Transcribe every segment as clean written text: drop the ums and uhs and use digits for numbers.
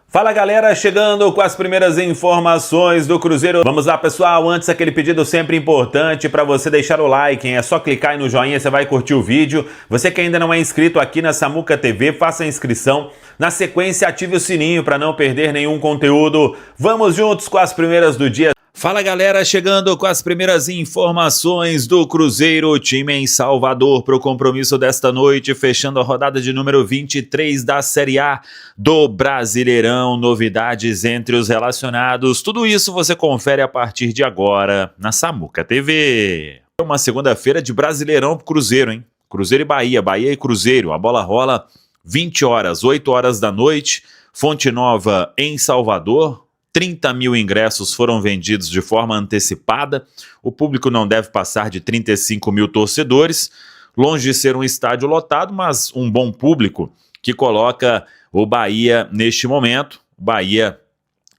Fala galera, chegando com as primeiras informações do Cruzeiro. Vamos lá pessoal, antes aquele pedido sempre importante para você deixar o like, hein? É só clicar aí no joinha, você vai curtir o vídeo. Você que ainda não é inscrito aqui na Samuca TV, faça a inscrição. Na sequência, ative o sininho para não perder nenhum conteúdo. Vamos juntos com as primeiras do dia. Fala galera, chegando com as primeiras informações do Cruzeiro, time em Salvador para o compromisso desta noite, fechando a rodada de número 23 da Série A do Brasileirão, novidades entre os relacionados, tudo isso você confere a partir de agora na Samuca TV. É uma segunda-feira de Brasileirão pro Cruzeiro, hein? Cruzeiro e Bahia, Bahia e Cruzeiro, a bola rola 20 horas, 8 horas da noite, Fonte Nova em Salvador. 30 mil ingressos foram vendidos de forma antecipada, o público não deve passar de 35 mil torcedores, longe de ser um estádio lotado, mas um bom público que coloca o Bahia neste momento. O Bahia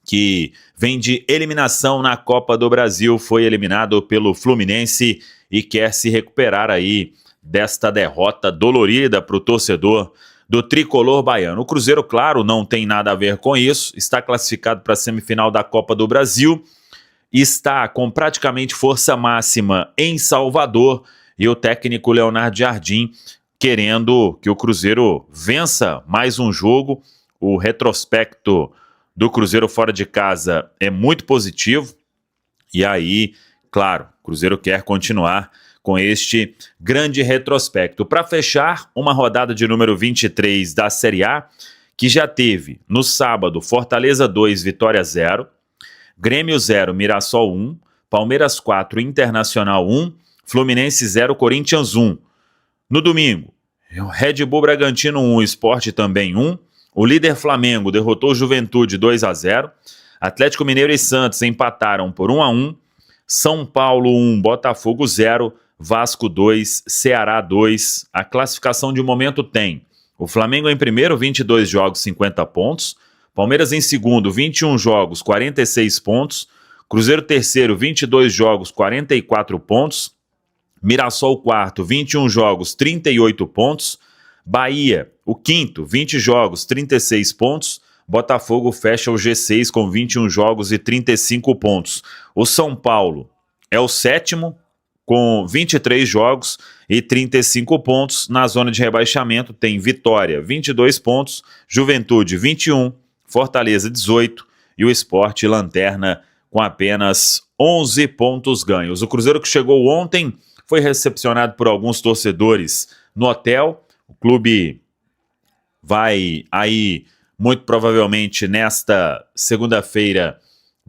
que vem de eliminação na Copa do Brasil, foi eliminado pelo Fluminense e quer se recuperar aí desta derrota dolorida para o torcedor do tricolor baiano. O Cruzeiro, claro, não tem nada a ver com isso, está classificado para a semifinal da Copa do Brasil, está com praticamente força máxima em Salvador e o técnico Leonardo Jardim querendo que o Cruzeiro vença mais um jogo. O retrospecto do Cruzeiro fora de casa é muito positivo e aí, claro, o Cruzeiro quer continuar com este grande retrospecto. Para fechar, uma rodada de número 23 da Série A, que já teve no sábado Fortaleza 2, Vitória 0, Grêmio 0, Mirassol 1, Palmeiras 4, Internacional 1, Fluminense 0, Corinthians 1. No domingo, Red Bull Bragantino 1, Sport também 1, o líder Flamengo derrotou o Juventude 2-0, Atlético Mineiro e Santos empataram por 1-1, São Paulo 1, Botafogo 0, Vasco 2, Ceará 2. A classificação de momento tem o Flamengo em primeiro, 22 jogos, 50 pontos. Palmeiras em segundo, 21 jogos, 46 pontos. Cruzeiro terceiro, 22 jogos, 44 pontos. Mirassol quarto, 21 jogos, 38 pontos. Bahia, o quinto, 20 jogos, 36 pontos. Botafogo fecha o G6 com 21 jogos e 35 pontos. O São Paulo é o sétimo, com 23 jogos e 35 pontos. Na zona de rebaixamento tem Vitória, 22 pontos, Juventude, 21, Fortaleza, 18 e o Sport lanterna com apenas 11 pontos ganhos. O Cruzeiro que chegou ontem foi recepcionado por alguns torcedores no hotel. O clube vai aí, muito provavelmente, nesta segunda-feira.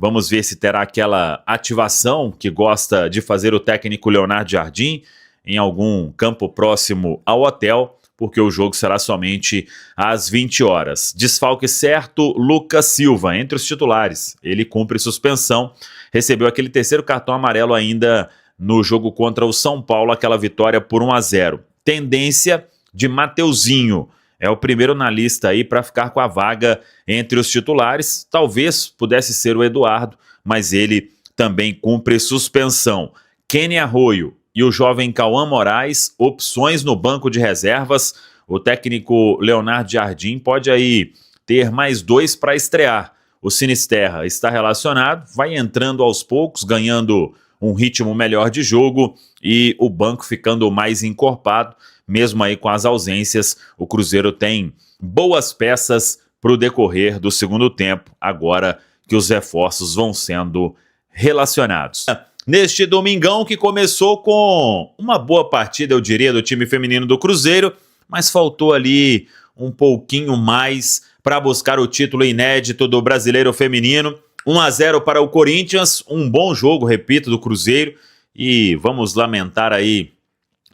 Vamos ver se terá aquela ativação que gosta de fazer o técnico Leonardo Jardim em algum campo próximo ao hotel, porque o jogo será somente às 20 horas. Desfalque certo, Lucas Silva, entre os titulares. Ele cumpre suspensão, recebeu aquele terceiro cartão amarelo ainda no jogo contra o São Paulo, aquela vitória por 1-0. Tendência de Mateuzinho. É o primeiro na lista aí para ficar com a vaga entre os titulares. Talvez pudesse ser o Eduardo, mas ele também cumpre suspensão. Kenny Arroio e o jovem Cauã Moraes, opções no banco de reservas. O técnico Leonardo Jardim pode aí ter mais 2 para estrear. O Sinisterra está relacionado, vai entrando aos poucos, ganhando um ritmo melhor de jogo e o banco ficando mais encorpado. Mesmo aí com as ausências, o Cruzeiro tem boas peças para o decorrer do segundo tempo, agora que os reforços vão sendo relacionados. Neste domingão que começou com uma boa partida, eu diria, do time feminino do Cruzeiro, mas faltou ali um pouquinho mais para buscar o título inédito do Brasileiro Feminino. 1-0 para o Corinthians, um bom jogo, repito, do Cruzeiro, e vamos lamentar aí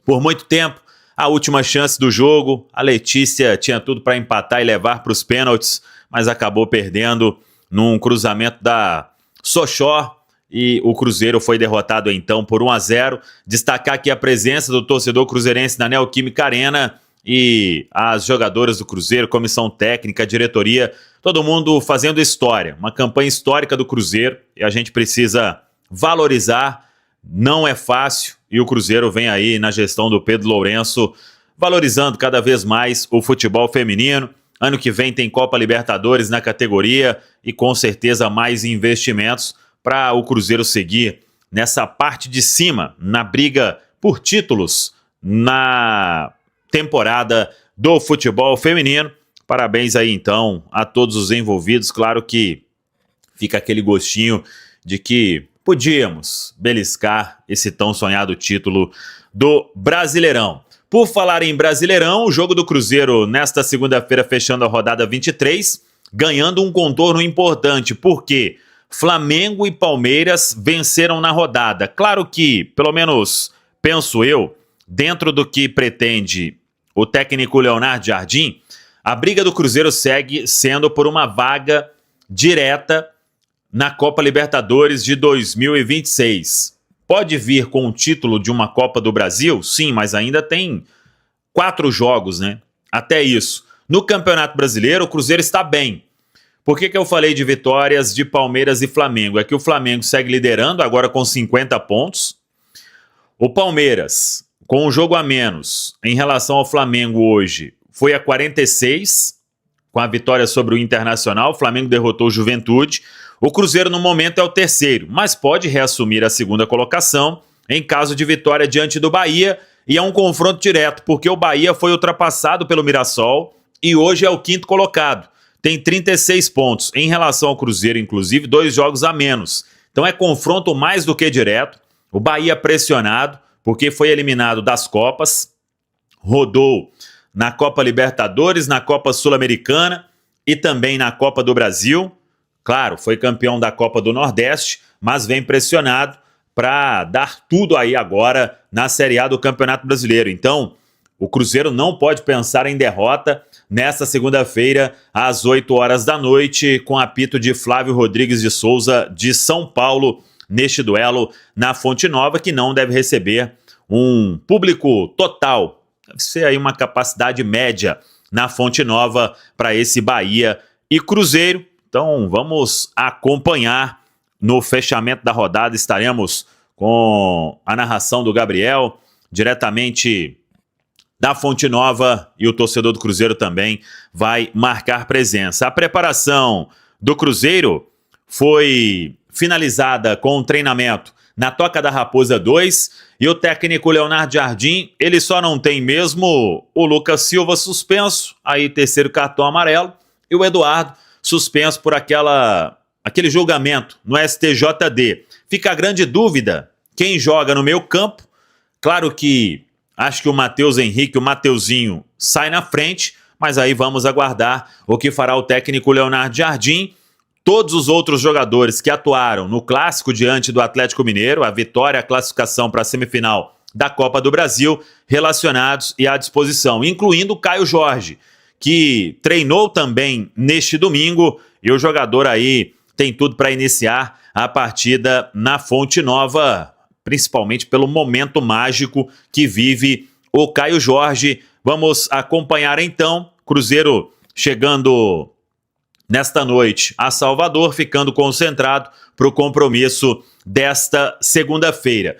por muito tempo a última chance do jogo. A Letícia tinha tudo para empatar e levar para os pênaltis, mas acabou perdendo num cruzamento da Sochó e o Cruzeiro foi derrotado então por 1-0. Destacar aqui a presença do torcedor cruzeirense na Neoquímica Arena e as jogadoras do Cruzeiro, comissão técnica, diretoria, todo mundo fazendo história. Uma campanha histórica do Cruzeiro e a gente precisa valorizar. Não é fácil e o Cruzeiro vem aí na gestão do Pedro Lourenço valorizando cada vez mais o futebol feminino. Ano que vem tem Copa Libertadores na categoria e com certeza mais investimentos para o Cruzeiro seguir nessa parte de cima, na briga por títulos na temporada do futebol feminino. Parabéns aí então a todos os envolvidos. Claro que fica aquele gostinho de que podíamos beliscar esse tão sonhado título do Brasileirão. Por falar em Brasileirão, o jogo do Cruzeiro nesta segunda-feira fechando a rodada 23, ganhando um contorno importante, porque Flamengo e Palmeiras venceram na rodada. Claro que, pelo menos penso eu, dentro do que pretende o técnico Leonardo Jardim, a briga do Cruzeiro segue sendo por uma vaga direta na Copa Libertadores de 2026. Pode vir com o título de uma Copa do Brasil? Sim, mas ainda tem 4 jogos, né? Até isso. No Campeonato Brasileiro, o Cruzeiro está bem. Por que eu falei de vitórias de Palmeiras e Flamengo? É que o Flamengo segue liderando, agora com 50 pontos. O Palmeiras, com um jogo a menos em relação ao Flamengo hoje, foi a 46, com a vitória sobre o Internacional. O Flamengo derrotou o Juventude. O Cruzeiro, no momento, é o terceiro, mas pode reassumir a segunda colocação em caso de vitória diante do Bahia, e é um confronto direto, porque o Bahia foi ultrapassado pelo Mirassol e hoje é o quinto colocado. Tem 36 pontos. Em relação ao Cruzeiro, inclusive, 2 jogos a menos. Então é confronto mais do que direto. O Bahia pressionado, porque foi eliminado das Copas, rodou na Copa Libertadores, na Copa Sul-Americana e também na Copa do Brasil. Claro, foi campeão da Copa do Nordeste, mas vem pressionado para dar tudo aí agora na Série A do Campeonato Brasileiro. Então, o Cruzeiro não pode pensar em derrota nesta segunda-feira, às 8 horas da noite, com apito de Flávio Rodrigues de Souza, de São Paulo, neste duelo na Fonte Nova, que não deve receber um público total. Deve ser aí uma capacidade média na Fonte Nova para esse Bahia e Cruzeiro. Então vamos acompanhar no fechamento da rodada. Estaremos com a narração do Gabriel, diretamente da Fonte Nova, e o torcedor do Cruzeiro também vai marcar presença. A preparação do Cruzeiro foi finalizada com um treinamento na Toca da Raposa 2, e o técnico Leonardo Jardim, ele só não tem mesmo o Lucas Silva suspenso, aí terceiro cartão amarelo, e o Eduardo suspenso por aquele julgamento no STJD. Fica a grande dúvida, quem joga no meio campo? Claro que acho que o Matheus Henrique, o Mateuzinho, sai na frente, mas aí vamos aguardar o que fará o técnico Leonardo Jardim. Todos os outros jogadores que atuaram no Clássico diante do Atlético Mineiro, a vitória, a classificação para a semifinal da Copa do Brasil, relacionados e à disposição, incluindo o Caio Jorge, que treinou também neste domingo, e o jogador aí tem tudo para iniciar a partida na Fonte Nova, principalmente pelo momento mágico que vive o Caio Jorge. Vamos acompanhar então, Cruzeiro chegando nesta noite a Salvador, ficando concentrado para o compromisso desta segunda-feira.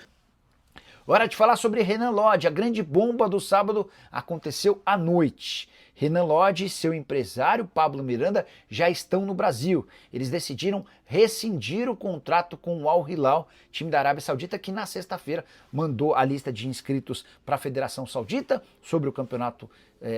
Hora de falar sobre Renan Lodge. A grande bomba do sábado aconteceu à noite. Renan Lodge e seu empresário Pablo Miranda já estão no Brasil. Eles decidiram rescindir o contrato com o Al Hilal, time da Arábia Saudita, que na sexta-feira mandou a lista de inscritos para a Federação Saudita sobre o campeonato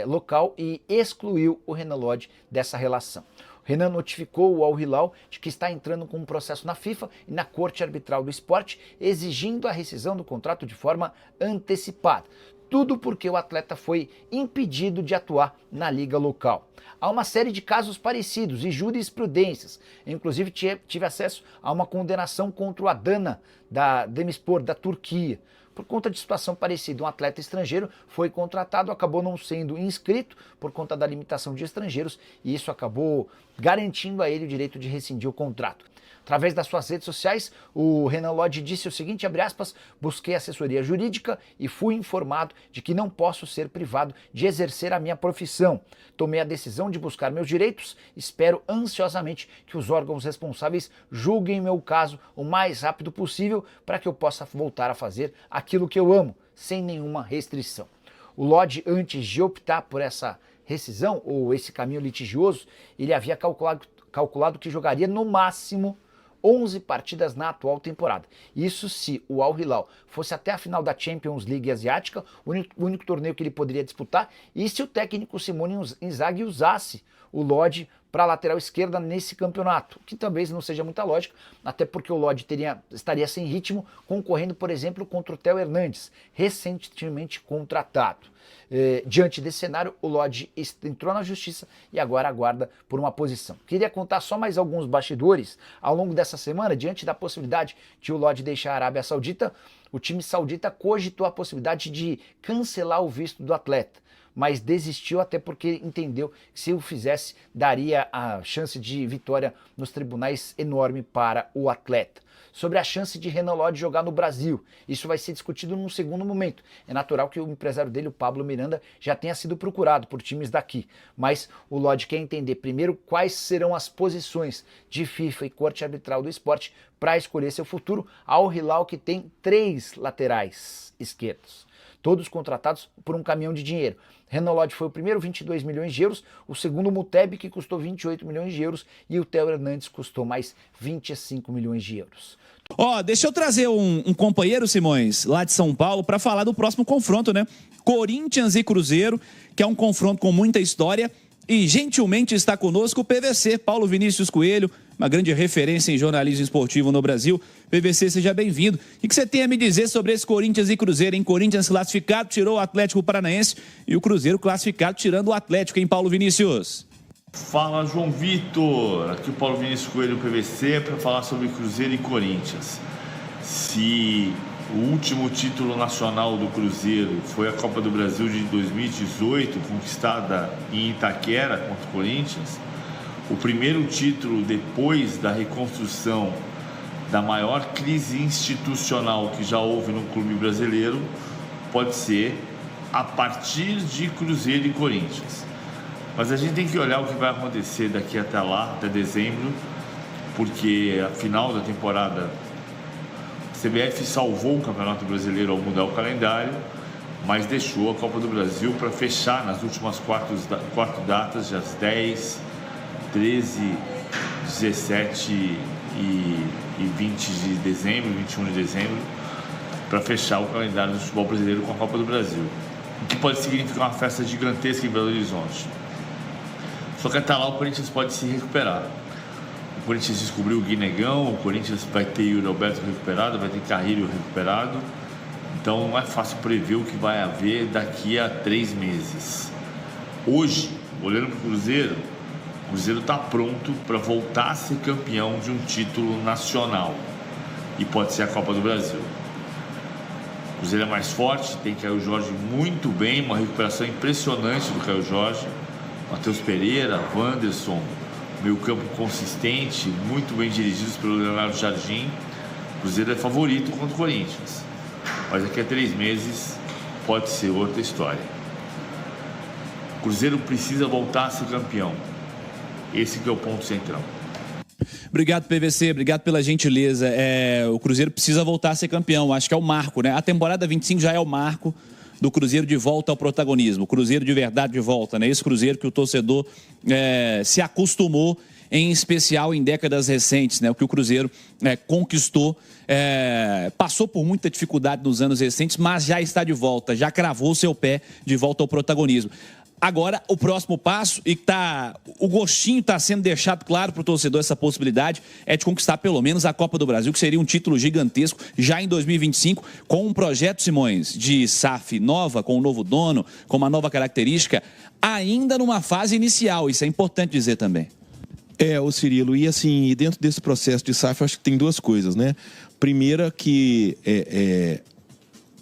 local e excluiu o Renan Lodge dessa relação. Renan notificou o Al Hilal de que está entrando com um processo na FIFA e na Corte Arbitral do Esporte, exigindo a rescisão do contrato de forma antecipada. Tudo porque o atleta foi impedido de atuar na liga local. Há uma série de casos parecidos e jurisprudências. Eu, inclusive, tive acesso a uma condenação contra o Adana, da Demirspor, da Turquia. Por conta de situação parecida, um atleta estrangeiro foi contratado, acabou não sendo inscrito por conta da limitação de estrangeiros, e isso acabou garantindo a ele o direito de rescindir o contrato. Através das suas redes sociais, o Renan Lodge disse o seguinte, abre aspas, busquei assessoria jurídica e fui informado de que não posso ser privado de exercer a minha profissão. Tomei a decisão de buscar meus direitos, espero ansiosamente que os órgãos responsáveis julguem meu caso o mais rápido possível para que eu possa voltar a fazer aquilo que eu amo, sem nenhuma restrição. O Lodge, antes de optar por essa rescisão ou esse caminho litigioso, ele havia calculado que jogaria no máximo 11 partidas na atual temporada. Isso se o Al Hilal fosse até a final da Champions League asiática, o único torneio que ele poderia disputar, e se o técnico Simone Inzaghi usasse o Lodge para a lateral esquerda nesse campeonato, que talvez não seja muita lógica, até porque o Lodge estaria sem ritmo, concorrendo, por exemplo, contra o Theo Hernandes, recentemente contratado. Diante desse cenário, o Lodge entrou na justiça e agora aguarda por uma posição. Queria contar só mais alguns bastidores ao longo dessa semana, diante da possibilidade de o Lodge deixar a Arábia Saudita. O time saudita cogitou a possibilidade de cancelar o visto do atleta, mas desistiu até porque entendeu que se o fizesse, daria a chance de vitória nos tribunais enorme para o atleta. Sobre a chance de Renan Lodge jogar no Brasil, isso vai ser discutido num segundo momento. É natural que o empresário dele, o Pablo Miranda, já tenha sido procurado por times daqui, mas o Lodge quer entender primeiro quais serão as posições de FIFA e Corte Arbitral do Esporte para escolher seu futuro. Al Hilal, que tem 3 laterais esquerdos, todos contratados por um caminhão de dinheiro. Renan Lodge foi o primeiro, 22 milhões de euros, o segundo Muteb, que custou 28 milhões de euros, e o Theo Hernandes custou mais 25 milhões de euros. Deixa eu trazer um companheiro, Simões, lá de São Paulo, para falar do próximo confronto, né? Corinthians e Cruzeiro, que é um confronto com muita história, e gentilmente está conosco o PVC, Paulo Vinícius Coelho, uma grande referência em jornalismo esportivo no Brasil. PVC, seja bem-vindo. O que você tem a me dizer sobre esse Corinthians e Cruzeiro, hein? Corinthians classificado, tirou o Atlético Paranaense, e o Cruzeiro classificado, tirando o Atlético, hein, Paulo Vinícius? Fala, João Vitor. Aqui o Paulo Vinícius Coelho, PVC, para falar sobre Cruzeiro e Corinthians. Se o último título nacional do Cruzeiro foi a Copa do Brasil de 2018, conquistada em Itaquera contra o Corinthians, o primeiro título depois da reconstrução da maior crise institucional que já houve no clube brasileiro pode ser a partir de Cruzeiro e Corinthians. Mas a gente tem que olhar o que vai acontecer daqui até lá, até dezembro, porque a final da temporada, a CBF salvou o Campeonato Brasileiro ao mudar o calendário, mas deixou a Copa do Brasil para fechar nas últimas 4 datas, dias 10, 13, 17 e 20 de dezembro, 21 de dezembro, para fechar o calendário do futebol brasileiro com a Copa do Brasil, o que pode significar uma festa gigantesca em Belo Horizonte. Só que até lá o Corinthians pode se recuperar. O Corinthians descobriu o Guinegão, o Corinthians vai ter Yuri Alberto recuperado, vai ter Carrilho recuperado. Então não é fácil prever o que vai haver daqui a 3 meses. Hoje, olhando para o Cruzeiro está pronto para voltar a ser campeão de um título nacional. E pode ser a Copa do Brasil. O Cruzeiro é mais forte, tem Caio Jorge muito bem, uma recuperação impressionante do Caio Jorge. Matheus Pereira, Wanderson, meio campo consistente, muito bem dirigidos pelo Leonardo Jardim. O Cruzeiro é favorito contra o Corinthians, mas daqui a 3 meses pode ser outra história. O Cruzeiro precisa voltar a ser campeão. Esse que é o ponto central. Obrigado, PVC, obrigado pela gentileza. O Cruzeiro precisa voltar a ser campeão, acho que é o marco, né? A temporada 25 já é o marco do Cruzeiro de volta ao protagonismo, o Cruzeiro de verdade de volta, né? Esse Cruzeiro que o torcedor se acostumou, em especial em décadas recentes, né? O que o Cruzeiro conquistou, passou por muita dificuldade nos anos recentes, mas já está de volta, já cravou seu pé de volta ao protagonismo. Agora, o próximo passo, e o gostinho está sendo deixado claro para o torcedor, essa possibilidade é de conquistar pelo menos a Copa do Brasil, que seria um título gigantesco já em 2025, com um projeto, Simões, de SAF nova, com um novo dono, com uma nova característica, ainda numa fase inicial. Isso é importante dizer também. Ô Cirilo, e assim, dentro desse processo de SAF, eu acho que tem 2 coisas, né? Primeira que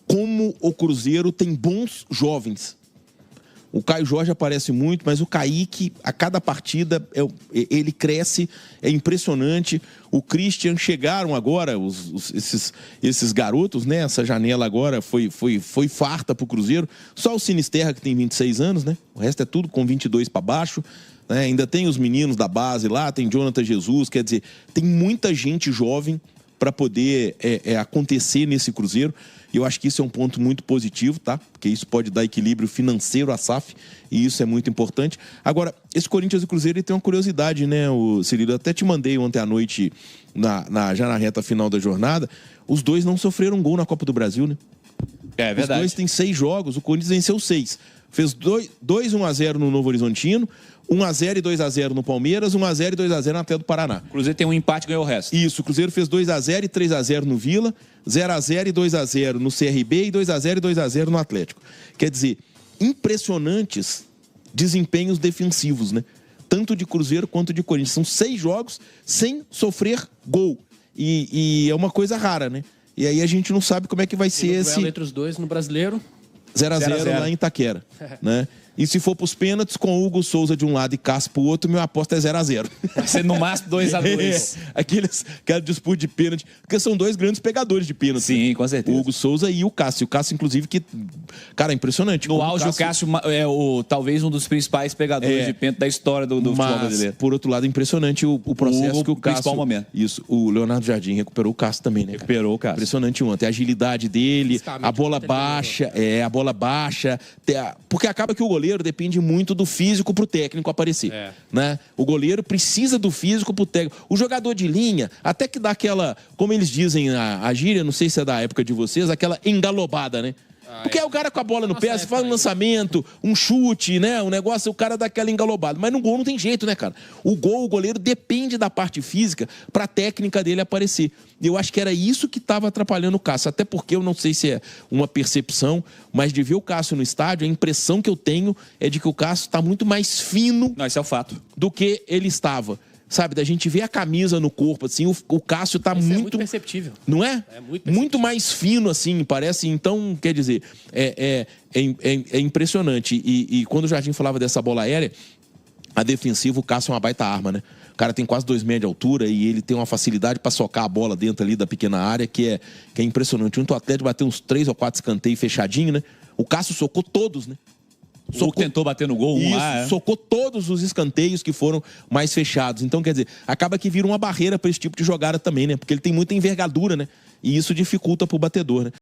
como o Cruzeiro tem bons jovens. O Caio Jorge aparece muito, mas o Kaique, a cada partida, ele cresce, é impressionante. O Christian, chegaram agora, esses garotos, né? Essa janela agora foi farta pro Cruzeiro. Só o Sinisterra, que tem 26 anos, né? O resto é tudo com 22 para baixo. Né? Ainda tem os meninos da base lá, tem Jonathan Jesus, quer dizer, tem muita gente jovem para poder acontecer nesse Cruzeiro. E eu acho que isso é um ponto muito positivo, tá? Porque isso pode dar equilíbrio financeiro à SAF, e isso é muito importante. Agora, esse Corinthians e Cruzeiro, ele tem uma curiosidade, né, Cirilo? Eu até te mandei ontem à noite, já na reta final da jornada, os dois não sofreram gol na Copa do Brasil, né? É verdade. Os dois têm 6 jogos, o Corinthians venceu 6. Fez 2-1-0 no Novo Horizontino, 1-0 e 2-0 no Palmeiras, 1-0 e 2-0 na Atlético do Paraná. O Cruzeiro tem um empate e ganhou o resto. Isso, o Cruzeiro fez 2-0 e 3-0 no Vila, 0-0 e 2-0 no CRB e 2-0 e 2-0 no Atlético. Quer dizer, impressionantes desempenhos defensivos, né? Tanto de Cruzeiro quanto de Corinthians. São 6 jogos sem sofrer gol. E é uma coisa rara, né? E aí a gente não sabe como é que vai ser esse... entre os dois no Brasileiro. 0-0 lá em Itaquera, né? E se for pros pênaltis, com Hugo Souza de um lado e Cássio pro outro, meu aposta é 0-0. Vai ser no máximo 2-2. Aquela disputa de pênalti, porque são 2 grandes pegadores de pênalti. Sim, com certeza. O Hugo Souza e o Cássio. O Cássio, inclusive, que... Cara, é impressionante. No auge, o Cássio é talvez um dos principais pegadores de pênalti da história do futebol brasileiro. Por outro lado, é impressionante o processo que o Cássio... principal momento. Isso. O Leonardo Jardim recuperou o Cássio também, né? Recuperou o Cássio. Impressionante ontem. A agilidade dele, a bola baixa, porque acaba que o goleiro depende muito do físico pro técnico aparecer, né? O goleiro precisa do físico pro técnico. O jogador de linha, até que dá aquela, como eles dizem a gíria, não sei se é da época de vocês, aquela engalobada, né? Porque é o cara com a bola no pé, você faz um lançamento, um chute, né? Um negócio, o cara dá aquela engalobada. Mas no gol não tem jeito, né, cara? O goleiro depende da parte física pra técnica dele aparecer. E eu acho que era isso que estava atrapalhando o Cássio. Até porque eu não sei se é uma percepção, mas de ver o Cássio no estádio, a impressão que eu tenho é de que o Cássio está muito mais fino. Não, isso é o fato. Do que ele estava. Sabe, da gente ver a camisa no corpo, assim, o Cássio tá Isso muito... é muito perceptível. Não é? É muito perceptível. Muito mais fino, assim, parece. Então, quer dizer, é impressionante. E quando o Jardim falava dessa bola aérea, a defensiva, o Cássio é uma baita arma, né? O cara tem quase 2 metros de altura e ele tem uma facilidade para socar a bola dentro ali da pequena área que é impressionante. O Atlético bateu uns 3 ou 4 escanteios fechadinho, né? O Cássio socou todos, né? Tentou bater no gol, Socou todos os escanteios que foram mais fechados. Então, quer dizer, acaba que vira uma barreira para esse tipo de jogada também, né? Porque ele tem muita envergadura, né? E isso dificulta pro batedor, né?